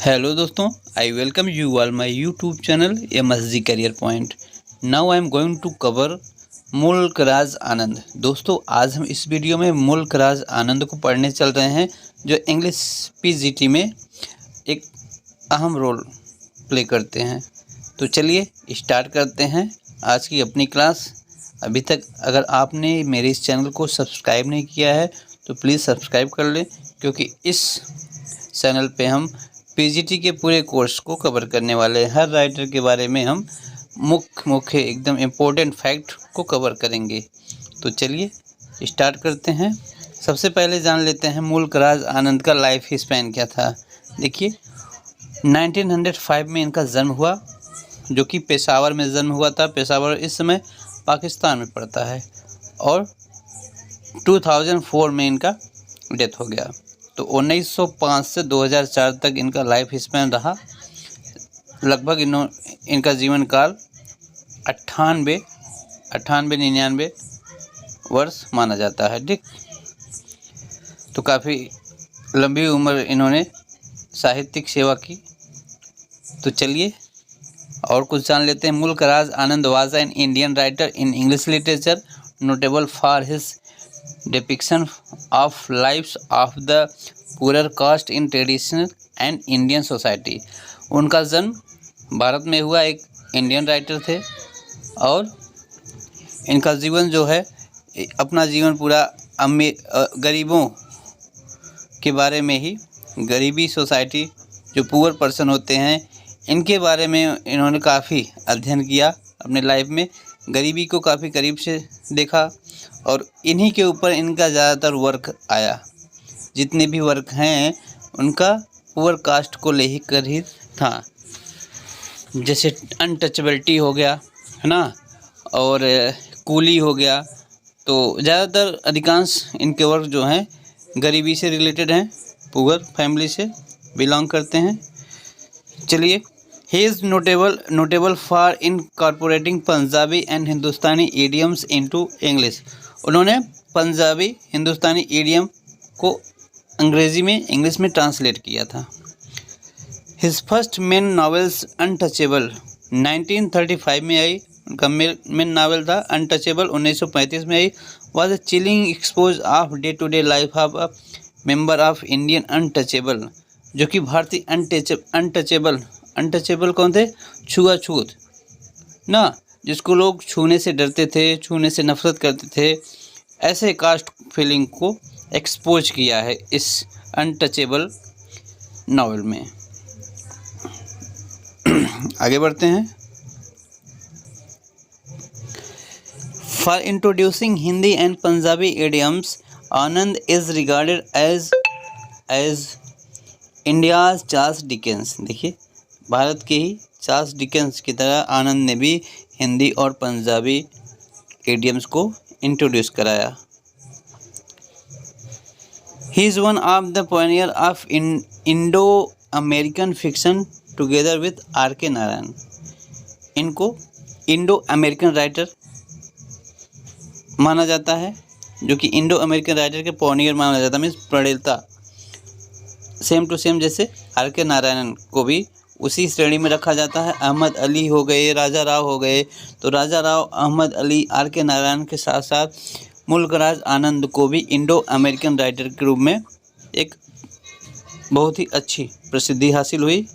Hello दोस्तों, I welcome you all my YouTube channel MSG career point. Now I am going to cover Mulk Raj आनंद। दोस्तों, आज हम इस video में मुल्क राज आनंद को पढ़ने चल रहे हैं, जो इंग्लिश PGT में एक अहम रोल प्ले करते हैं। तो चलिए स्टार्ट करते हैं आज की अपनी क्लास। अभी तक अगर आपने मेरे इस चैनल को सब्सक्राइब नहीं किया है तो प्लीज़ सब्सक्राइब कर लें, क्योंकि इस चैनल पे हम PGT के पूरे कोर्स को कवर करने वाले हैं। हर राइटर के बारे में हम मुख्य एकदम इम्पोर्टेंट फैक्ट को कवर करेंगे। तो चलिए स्टार्ट करते हैं। सबसे पहले जान लेते हैं मुल्क राज आनंद का लाइफ स्पैन क्या था। देखिए, 1905 में इनका जन्म हुआ, जो कि पेशावर में जन्म हुआ था। पेशावर इस समय पाकिस्तान में पड़ता है। और 2004 में इनका डेथ हो गया। तो 1905 से 2004 तक इनका लाइफ स्पैन रहा। लगभग इनका जीवन काल 98-99 वर्ष माना जाता है। ठीक, तो काफ़ी लंबी उम्र इन्होंने साहित्यिक सेवा की। तो चलिए और कुछ जान लेते हैं। Mulk Raj Anand was an Indian writer in English literature notable for his depiction of lives of the poorer caste in traditional and Indian society। उनका जन्म भारत में हुआ, एक इंडियन राइटर थे। और इनका जीवन जो है, अपना जीवन पूरा गरीबों के बारे में ही, गरीबी सोसाइटी, जो पुअर पर्सन होते हैं, इनके बारे में इन्होंने काफ़ी अध्ययन किया। अपने लाइफ में गरीबी को काफ़ी करीब से देखा और इन्हीं के ऊपर इनका ज़्यादातर वर्क आया। जितने भी वर्क हैं उनका पुअर कास्ट को लेकर ही था। जैसे अनटचेबिलिटी हो गया, है ना, और कूली हो गया। तो ज़्यादातर अधिकांश इनके वर्क जो हैं गरीबी से रिलेटेड हैं, पुअर फैमिली से बिलोंग करते हैं। चलिए, he is notable for incorporating Punjabi and Hindustani idioms into English. उन्होंने पंजाबी हिंदुस्तानी इडियम को अंग्रेज़ी में इंग्लिश में ट्रांसलेट किया था। His first main novels untouchable 1935 में आई। उनका मेन नावल था अनटचेबल, 1935 में आई। Was a chilling expose of day to day life of a member of Indian untouchable, जो कि भारतीय अनटचेबल कौन थे? छुआछूत ना, जिसको लोग छूने से डरते थे, छूने से नफरत करते थे, ऐसे कास्ट फीलिंग को एक्सपोज किया है इस अनटचेबल नावल में। आगे बढ़ते हैं। For introducing Hindi and Punjabi idioms, Anand is regarded as India's Charles Dickens. देखिए, भारत के ही चार्ल्स डिकेंस की तरह आनंद ने भी हिंदी और पंजाबी इडियम्स को इंट्रोड्यूस कराया। He is one of the Pioneer of Indo American fiction together with R.K. Narayan. इनको इंडो अमेरिकन राइटर माना जाता है, जो कि इंडो अमेरिकन राइटर के पायनियर माना जाता है, मीन्स प्रणेता। सेम टू सेम जैसे R.K. नारायण को भी उसी श्रेणी में रखा जाता है। अहमद अली हो गए, राजा राव हो गए। तो राजा राव, अहमद अली, R.K. नारायण के साथ साथ मुल्क राज आनंद को भी इंडो अमेरिकन राइटर के रूप में एक बहुत ही अच्छी प्रसिद्धि हासिल हुई।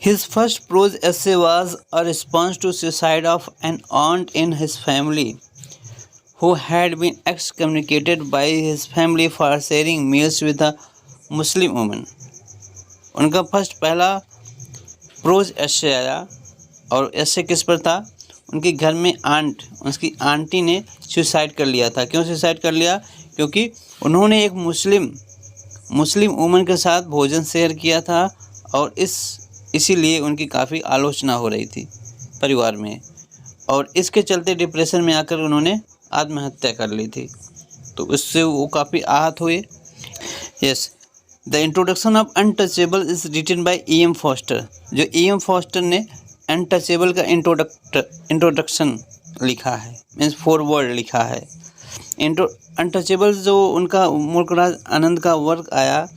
His first prose essay was a response to suicide of an aunt in his family who had been excommunicated by his family for sharing meals with a Muslim woman। उनका पहला प्रोज एसे आया, और एसे किस पर था? उनके घर में उसकी आंटी ने सुसाइड कर लिया था। क्यों सुसाइड कर लिया? क्योंकि उन्होंने एक मुस्लिम वुमन के साथ भोजन शेयर किया था, और इसीलिए उनकी काफ़ी आलोचना हो रही थी परिवार में, और इसके चलते डिप्रेशन में आकर उन्होंने आत्महत्या कर ली थी। तो उससे वो काफ़ी आहत हुए। Yes, the introduction of untouchable is written by E.M. Forster. जो E.M. फॉस्टर ने अनटचेबल का इंट्रोडक्शन लिखा है, मीन्स फॉरवर्ड लिखा है। अनटचेबल जो उनका मुल्कराज आनंद का वर्क आया,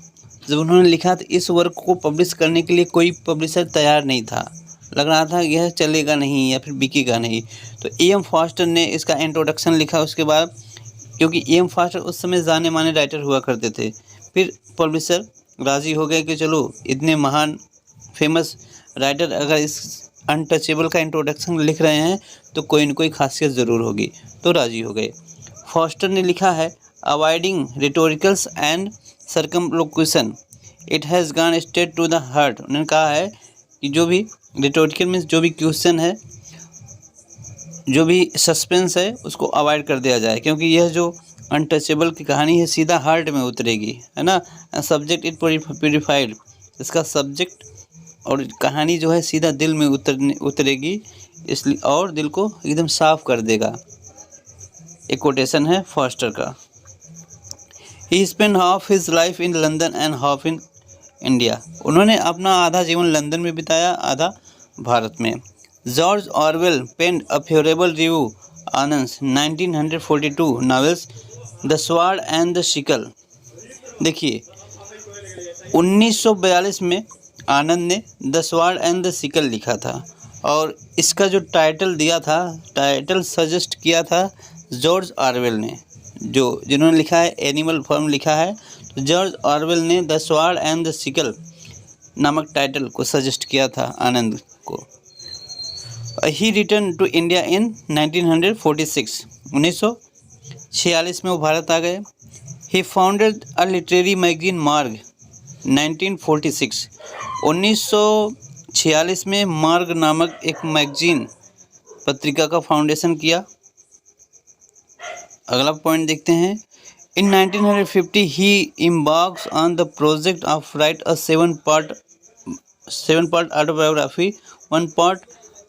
जब उन्होंने लिखा तो इस वर्क को पब्लिश करने के लिए कोई पब्लिशर तैयार नहीं था। लग रहा था यह चलेगा नहीं या फिर बिकेगा नहीं। तो E.M. फॉस्टर ने इसका इंट्रोडक्शन लिखा उसके बाद, क्योंकि E.M. फॉस्टर उस समय जाने माने राइटर हुआ करते थे। फिर पब्लिशर राज़ी हो गए कि चलो इतने महान फेमस राइटर अगर इस अनटचेबल का इंट्रोडक्शन लिख रहे हैं तो कोई न कोई खासियत ज़रूर होगी, तो राज़ी हो गए। फॉस्टर ने लिखा है, avoiding rhetoricals and circumlocution it has gone straight to the heart. उन्होंने कहा है कि जो भी रिटोरिकल मीन्स जो भी क्वेश्चन है, जो भी सस्पेंस है, उसको अवॉइड कर दिया जाए, क्योंकि यह जो अनटचेबल की कहानी है सीधा हार्ट में उतरेगी, है ना। सब्जेक्ट इट प्योरीफाइड, इसका सब्जेक्ट और कहानी जो है सीधा दिल में उतरेगी, इसलिए और दिल को एकदम साफ कर देगा। एक कोटेशन है फॉस्टर का। He spend half his life in London and half in India. उन्होंने अपना आधा जीवन लंदन में बिताया, आधा भारत में। George Orwell penned a favourable review Anand 1942 novels the sword and the sickle. देखिए 1942 में आनंद ने the sword and the sickle लिखा था, और इसका जो टाइटल दिया था, टाइटल सजेस्ट किया था जॉर्ज ऑरवेल ने। जिन्होंने लिखा है एनिमल फार्म लिखा है, तो जॉर्ज ऑरवेल ने द स्वॉर्ड एंड द शिकल नामक टाइटल को सजेस्ट किया था आनंद को। ही रिटर्न टू इंडिया इन 1946। 1946 में वो भारत आ गए। ही फाउंडेड अ लिटरेरी मैगजीन मार्ग 1946। 1946 में मार्ग नामक एक मैगजीन पत्रिका का फाउंडेशन किया। अगला पॉइंट देखते हैं। इन 1950 ही embarks on the project of write a 7-part autobiography, 1 part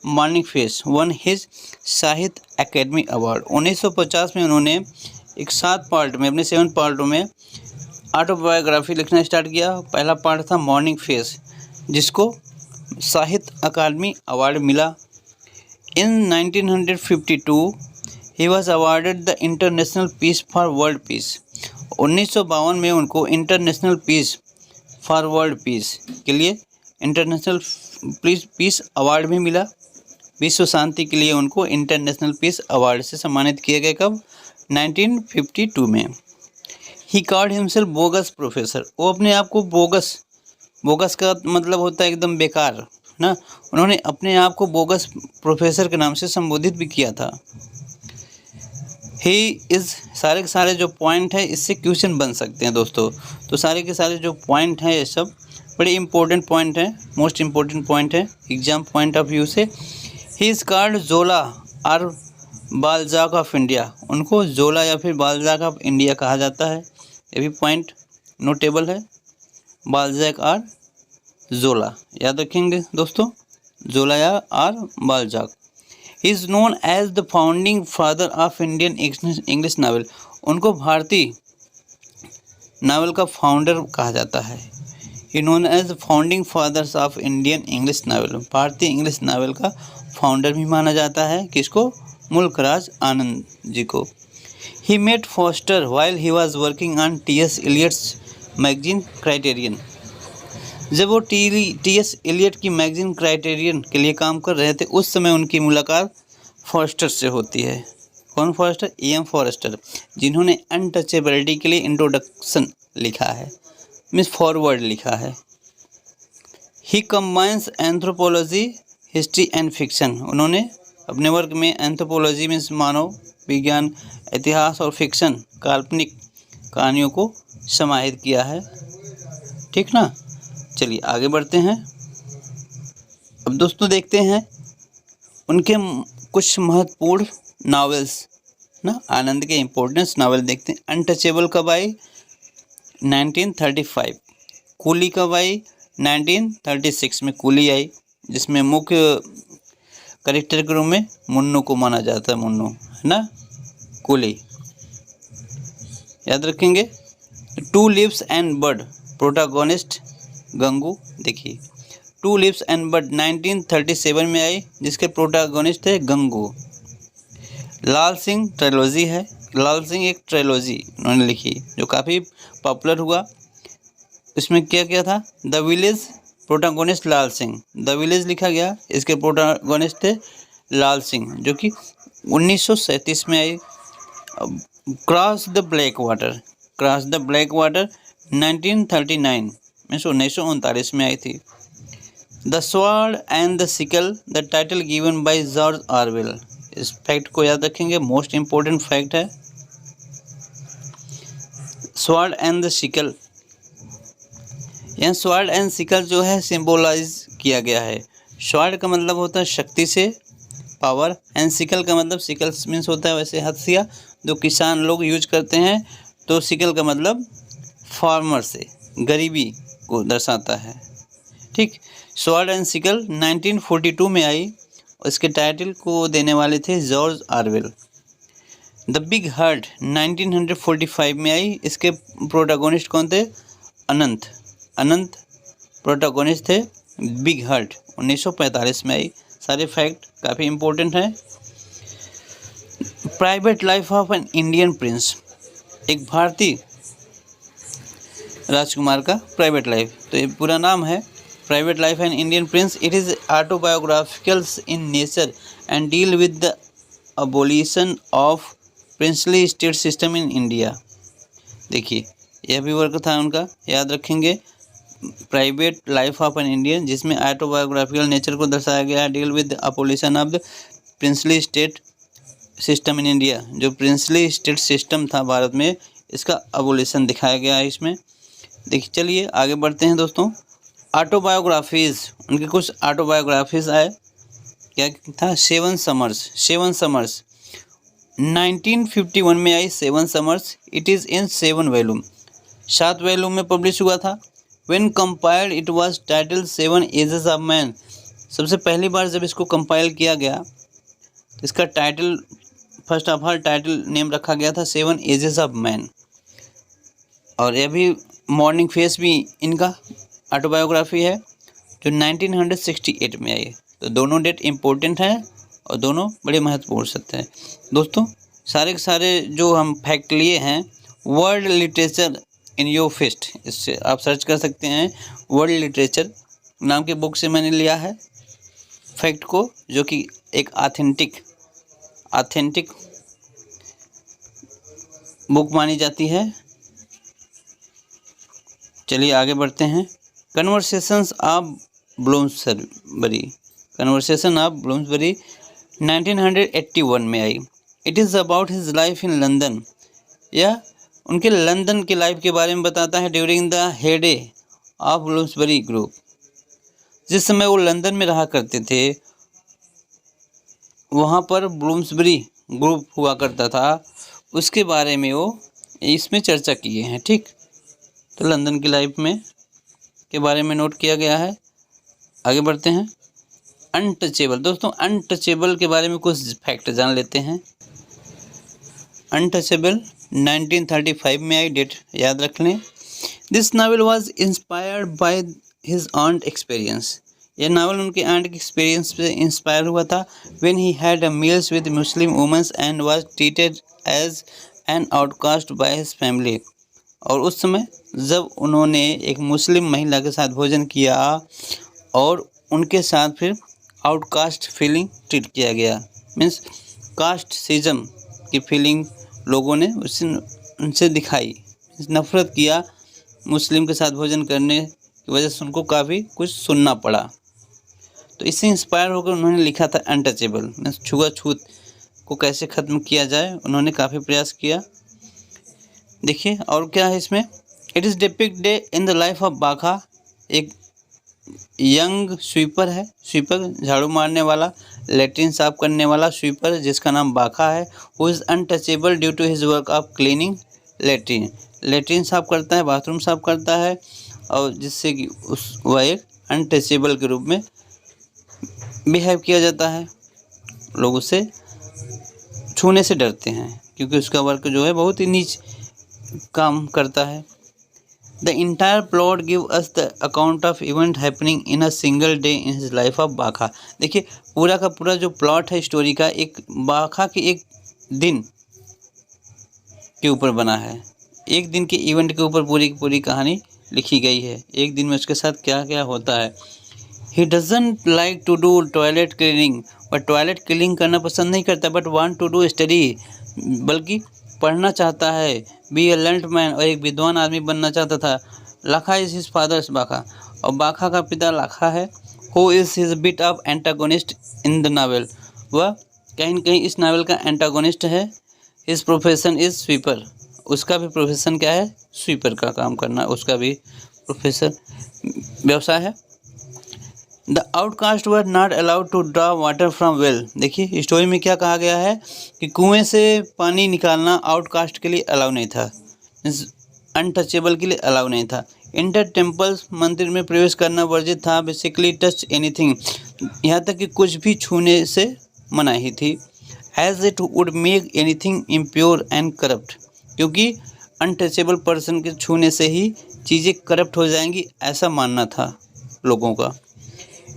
morning face, one his साहित्य अकेडमी अवार्ड। 1950 में उन्होंने एक 7 पार्ट में, अपने 7 पार्टों में ऑटोबायोग्राफी लिखना स्टार्ट किया। पहला पार्ट था मॉर्निंग फेस, जिसको साहित्य अकादमी अवार्ड मिला। In 1952 he was awarded the international peace for world peace. 1952 में उनको international peace for world peace के लिए इंटरनेशनल पीस अवार्ड भी मिला। विश्व शांति के लिए उनको इंटरनेशनल पीस अवार्ड से सम्मानित किए गए। कब? 1952 में। He called himself bogus professor. वो अपने आप को बोगस का मतलब होता है एकदम बेकार ना। उन्होंने अपने आप को बोगस प्रोफेसर के नाम से संबोधित भी किया था। ही इज़, सारे के सारे जो पॉइंट है इससे क्वेश्चन बन सकते हैं दोस्तों। तो सारे के सारे जो पॉइंट हैं ये सब बड़े इंपॉर्टेंट पॉइंट हैं, मोस्ट इम्पोर्टेंट पॉइंट है एग्जाम पॉइंट ऑफ व्यू से। ही इज़ कॉल्ड जोला और बालजाक ऑफ इंडिया। उनको जोला या फिर बालजाक ऑफ इंडिया कहा जाता है। ये भी पॉइंट नोटेबल है, बालजाक और जोला याद रखेंगे दोस्तों, जोला या और Balzac. He is known as the founding father of Indian English novel. उनको भारतीय नावल का फाउंडर कहा जाता है। He known as founding fathers of Indian English novel. भारतीय इंग्लिश नावल का फाउंडर भी माना जाता है किसको? मुल्कराज आनंद जी को। He met Forster while he was working on T.S. Eliot's magazine Criterion. जब वो T.S. एलियट की मैगजीन क्राइटेरियन के लिए काम कर रहे थे उस समय उनकी मुलाकात फॉस्टर से होती है। कौन फॉस्टर? E.M. फॉरेस्टर, जिन्होंने अनटचेबिलिटी के लिए इंट्रोडक्शन लिखा है, मीन्स फॉरवर्ड लिखा है। He combines anthropology, history and fiction. उन्होंने अपने वर्क में एंथ्रोपोलॉजी मीन्स मानव विज्ञान, इतिहास और फिक्शन काल्पनिक कहानियों को समाहित किया है। ठीक ना, चलिए आगे बढ़ते हैं। अब दोस्तों देखते हैं उनके कुछ महत्वपूर्ण नावल्स ना, आनंद के इम्पोर्टेंस नावल देखते हैं। अनटचेबल कब आई? 1935। कूली कब आई? 1936 में कूली आई, जिसमें मुख्य कैरेक्टर के रूप में मुन्नू को माना जाता है। मुन्नू है ना, कूली याद रखेंगे। Two leaves and bird, protagonist Gangu. देखिए टू लीव्स एंड बर्ड 1937 में आई, जिसके प्रोटागोनिस्ट है गंगू। लाल सिंह ट्रायलॉजी है, लाल सिंह एक ट्रेलॉजी उन्होंने लिखी जो काफ़ी पॉपुलर हुआ। इसमें क्या क्या था, the village, protagonist Lal Singh, the village लिखा गया, इसके प्रोटागोनिस्ट थे लाल सिंह जो कि 1937 में आई। Cross the black water, cross the black water 1939 में 1939 में आई थी। The sword and the sickle, the title given by George Orwell. इस फैक्ट को याद रखेंगे, मोस्ट इम्पोर्टेंट फैक्ट है। स्वॉर्ड एंड द सिकल, यहाँ स्वॉर्ड एंड सिकल जो है सिंबलाइज किया गया है। स्वॉर्ड का मतलब होता है शक्ति से, पावर, एंड सिकल का मतलब, सिकल मीन्स होता है वैसे हथिया जो किसान लोग यूज करते हैं, तो सिकल का मतलब फार्मर से, गरीबी को दर्शाता है। ठीक, स्वॉर्ड एंड सिकल 1942 में आई, इसके टाइटल को देने वाले थे George Orwell. The big heart 1945 में आई, इसके प्रोटागोनिस्ट कौन थे, अनंत, अनंत प्रोटागोनिस्ट थे। बिग हार्ट 1945 में आई। सारे फैक्ट काफ़ी इम्पोर्टेंट हैं। Private life of an Indian Prince, एक भारतीय राजकुमार का प्राइवेट लाइफ, तो ये पूरा नाम है private life an Indian prince. It is autobiographicals in nature and deal with the abolition of princely state system in India. देखिए यह भी वर्क था उनका, याद रखेंगे। Private life of an Indian, जिसमें ऑटोबायोग्राफिकल नेचर को दर्शाया गया है। Deal with the abolition of the princely state system in India, जो प्रिंसली स्टेट सिस्टम था भारत में, इसका अबोलिशन दिखाया गया है इसमें। देखिए चलिए आगे बढ़ते हैं दोस्तों। ऑटोबायोग्राफीज़, उनकी कुछ ऑटोबायोग्राफीज़ आए। क्या था, सेवन समर्स, सेवन समर्स 1951 में आई, seven summers. It is in 7 volume, 7 volume में पब्लिश हुआ था। When compiled it was title 7 ages of man. सबसे पहली बार जब इसको कंपाइल किया गया तो इसका title, first of all title name रखा गया था 7 एजेस ऑफ मैन। और यह भी मॉर्निंग फेस भी इनका ऑटोबायोग्राफी है जो 1968 में आई। तो दोनों डेट इम्पोर्टेंट हैं और दोनों बड़े महत्वपूर्ण सत्य हैं दोस्तों। सारे के सारे जो हम फैक्ट लिए हैं world literature in your fest, इससे आप सर्च कर सकते हैं। वर्ल्ड लिटरेचर नाम की बुक से मैंने लिया है फैक्ट को, जो कि एक ऑथेंटिक बुक मानी जाती है। चलिए आगे बढ़ते हैं। Conversations of Bloomsbury, conversation of Bloomsbury 1981 में आई। It is about his life in London, यह उनके लंदन के लाइफ के बारे में बताता है। During the heyday of Bloomsbury group, जिस समय वो लंदन में रहा करते थे, वहाँ पर ब्लूम्सबरी ग्रुप हुआ करता था, उसके बारे में वो इसमें चर्चा किए हैं। ठीक, तो लंदन की लाइफ में के बारे में नोट किया गया है। आगे बढ़ते हैं। अनटचेबल, दोस्तों अनटचेबल के बारे में कुछ फैक्ट जान लेते हैं। अनटचेबल 1935 में आई, डेट याद रख लें। This novel was inspired by his aunt experience, यह नावल उनके आंट के एक्सपीरियंस से इंस्पायर हुआ था। When he had a meals with Muslim womens and was treated as an outcast by his family, और उस समय जब उन्होंने एक मुस्लिम महिला के साथ भोजन किया और उनके साथ फिर आउटकास्ट फीलिंग ट्रीट किया गया, मीन्स कास्ट सिज्म की फीलिंग लोगों ने उनसे दिखाई, नफरत किया। मुस्लिम के साथ भोजन करने की वजह से उनको काफ़ी कुछ सुनना पड़ा, तो इससे इंस्पायर होकर उन्होंने लिखा था अनटचेबल, मीन्स छुआछूत को कैसे ख़त्म किया जाए, उन्होंने काफ़ी प्रयास किया। देखिए और क्या है इसमें। It is depict day in the life of बाखा, एक यंग स्वीपर है, स्वीपर झाड़ू मारने वाला, लेट्रिन साफ करने वाला स्वीपर जिसका नाम बाखा है। Who is untouchable due to his work of cleaning latrine, latrine साफ करता है, बाथरूम साफ करता है, और जिससे कि वह एक अनटचेबल के रूप में बिहेव किया जाता है। लोग उससे छूने से डरते हैं क्योंकि उसका वर्क जो है बहुत ही नीच काम करता है। The entire plot give us the account of event happening in a single day in his life of बाखा। देखिए पूरा का पूरा जो प्लॉट है स्टोरी का, एक बाखा के एक दिन के ऊपर बना है। एक दिन के इवेंट के ऊपर पूरी की पूरी कहानी लिखी गई है। एक दिन में उसके साथ क्या क्या होता है। He doesn't like to do toilet cleaning, but toilet cleaning करना पसंद नहीं करता, but want to do study, बल्कि पढ़ना चाहता है। बी ए लर्नड मैन, और एक विद्वान आदमी बनना चाहता था। लाखा इज हिज फादर्स बाखा, और बाखा का पिता लाखा है। Who is his bit of antagonist in the novel, वह कहीं न कहीं इस नावल का एंटागोनिस्ट है। हिज प्रोफेशन इज स्वीपर, उसका भी प्रोफेशन क्या है, स्वीपर का काम करना, उसका भी प्रोफेशन व्यवसाय है। The outcast were not allowed to draw water from well, देखिए स्टोरी में क्या कहा गया है कि कुएं से पानी निकालना आउटकास्ट के लिए अलाउ नहीं था, अनटचेबल के लिए अलाउ नहीं था। इंटर टेम्पल्स, मंदिर में प्रवेश करना वर्जित था। बेसिकली टच एनीथिंग, यहाँ तक कि कुछ भी छूने से मनाही थी। As it would make anything impure and corrupt, क्योंकि अनटचेबल पर्सन के छूने से ही चीज़ें करप्ट हो जाएंगी, ऐसा मानना था लोगों का।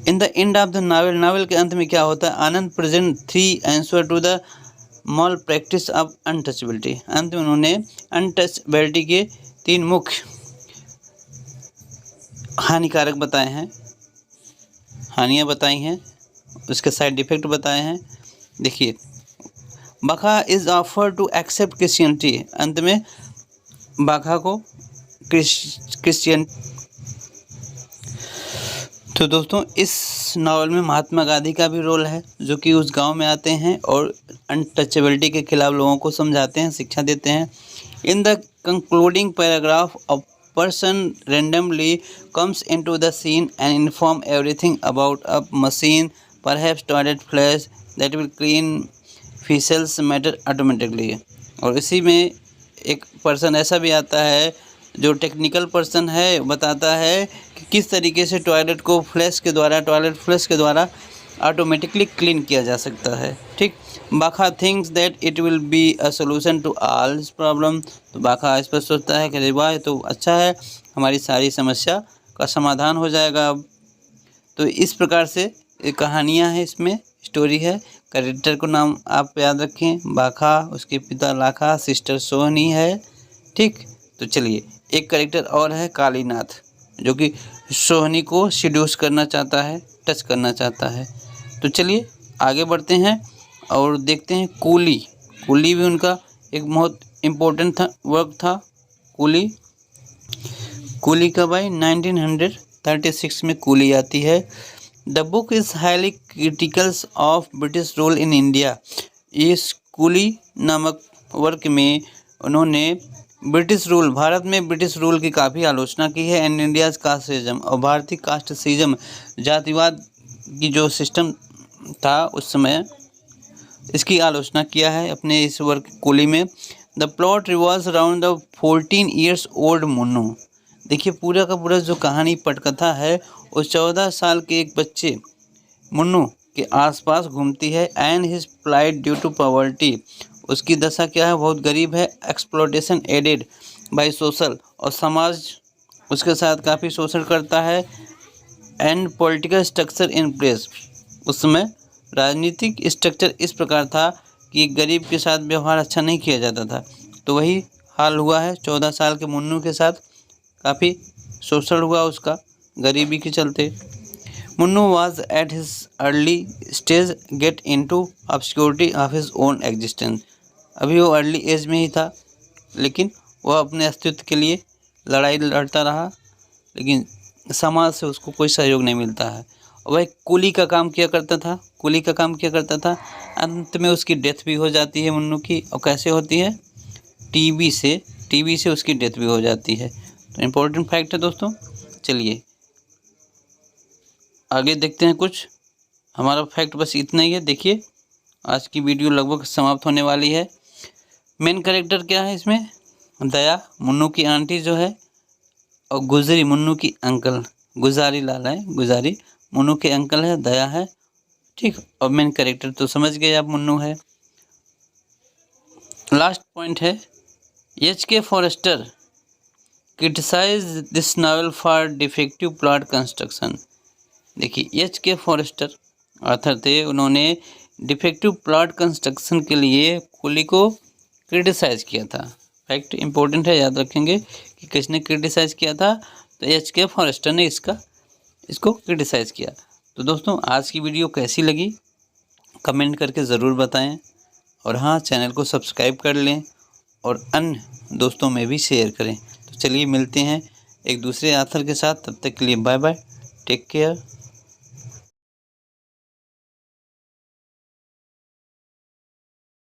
In the end of the novel, novel के अंत में क्या होता है, Anand present 3 answer to the malpractice of untouchability. अंत में उन्होंने अनटचेबिलिटी के 3 मुख्य हानिकारक बताए हैं, हानियाँ बताई हैं, उसके साइड इफेक्ट बताए हैं। देखिए, Bakha is offer to accept Christianity, अंत में बाखा को क्रिश्चियन। तो दोस्तों, इस नावल में महात्मा गांधी का भी रोल है, जो कि उस गांव में आते हैं और अनटचेबिलिटी के खिलाफ लोगों को समझाते हैं, शिक्षा देते हैं। In the concluding paragraph, a person randomly comes into the scene and inform everything about a machine, perhaps toilet flush, that will clean feces matter automatically। और इसी में एक पर्सन ऐसा भी आता है जो टेक्निकल पर्सन है, बताता है कि किस तरीके से टॉयलेट फ्लश के द्वारा ऑटोमेटिकली क्लीन किया जा सकता है। ठीक, Bakha thinks that it will be a solution to all this problem, तो बाखा इस पर सोचता है कि अरे वाह, तो अच्छा है, हमारी सारी समस्या का समाधान हो जाएगा अब। तो इस प्रकार से कहानियाँ हैं, इसमें स्टोरी है। कैरेक्टर को नाम आप याद रखें, बाखा, उसके पिता लाखा, सिस्टर सोहनी है। ठीक, तो चलिए, एक कैरेक्टर और है कालीनाथ, जो कि सोहनी को सीड्यूस करना चाहता है, टच करना चाहता है। तो चलिए आगे बढ़ते हैं और देखते हैं कूली। कूली भी उनका एक बहुत इम्पोर्टेंट वर्क था। कूली का भाई 1936 में कूली आती है। The book is highly criticals of British rule in India. इस कूली नामक वर्क में उन्होंने भारत में ब्रिटिश रूल की काफ़ी आलोचना की है। एंड इंडियाज़ कास्टिज्म, और भारतीय कास्टिज्म, जातिवाद की जो सिस्टम था उस समय, इसकी आलोचना किया है अपने इस वर्क कूली में। The plot revolves around the 14 years old Munnu. देखिए, पूरा का पूरा जो कहानी पटकथा है, उस 14 साल के एक बच्चे मुन्नू के आसपास घूमती है। And his plight due to poverty, उसकी दशा क्या है, बहुत गरीब है। एक्सप्लोटेशन एडेड बाय सोशल, और समाज उसके साथ काफ़ी शोषण करता है। And political structure in place, उस समय राजनीतिक स्ट्रक्चर इस प्रकार था कि गरीब के साथ व्यवहार अच्छा नहीं किया जाता था। तो वही हाल हुआ है 14 साल के मुन्नू के साथ, काफ़ी शोषण हुआ उसका गरीबी के चलते। Munnu was at his early stage get into obscurity of his own existence। अभी वो अर्ली एज में ही था, लेकिन वह अपने अस्तित्व के लिए लड़ाई लड़ता रहा, लेकिन समाज से उसको कोई सहयोग नहीं मिलता है। वह कूली का काम किया करता था। अंत में उसकी डेथ भी हो जाती है मुन्नू की। और कैसे होती है, टीबी से उसकी डेथ भी हो जाती है। तो इम्पोर्टेंट फैक्ट है दोस्तों। चलिए आगे देखते हैं कुछ। हमारा फैक्ट बस इतना ही है। देखिए, आज की वीडियो लगभग समाप्त होने वाली है। मेन कैरेक्टर क्या है इसमें, दया, मुन्नू की आंटी जो है, और गुजरी, मुन्नू की अंकल, गुजारी लाल है, गुजारी मुन्नू के अंकल है, दया है। ठीक, और मेन कैरेक्टर तो समझ गए आप, मुन्नू है। लास्ट पॉइंट है, H.K. Forster criticize this novel for defective plot construction. देखिए, H.K. फॉरेस्टर ऑथर थे, उन्होंने डिफेक्टिव प्लॉट कंस्ट्रक्शन के लिए कूली को क्रिटिसाइज किया था। फैक्ट इम्पोर्टेंट है, याद रखेंगे कि किसने क्रिटिसाइज़ किया था, तो एच.के. फॉरेस्टर ने इसको क्रिटिसाइज़ किया। तो दोस्तों आज की वीडियो कैसी लगी कमेंट करके ज़रूर बताएं, और हाँ चैनल को सब्सक्राइब कर लें और अन्य दोस्तों में भी शेयर करें। तो चलिए मिलते हैं एक दूसरे ऑथर के साथ, तब तक के लिए बाय बाय, टेक केयर।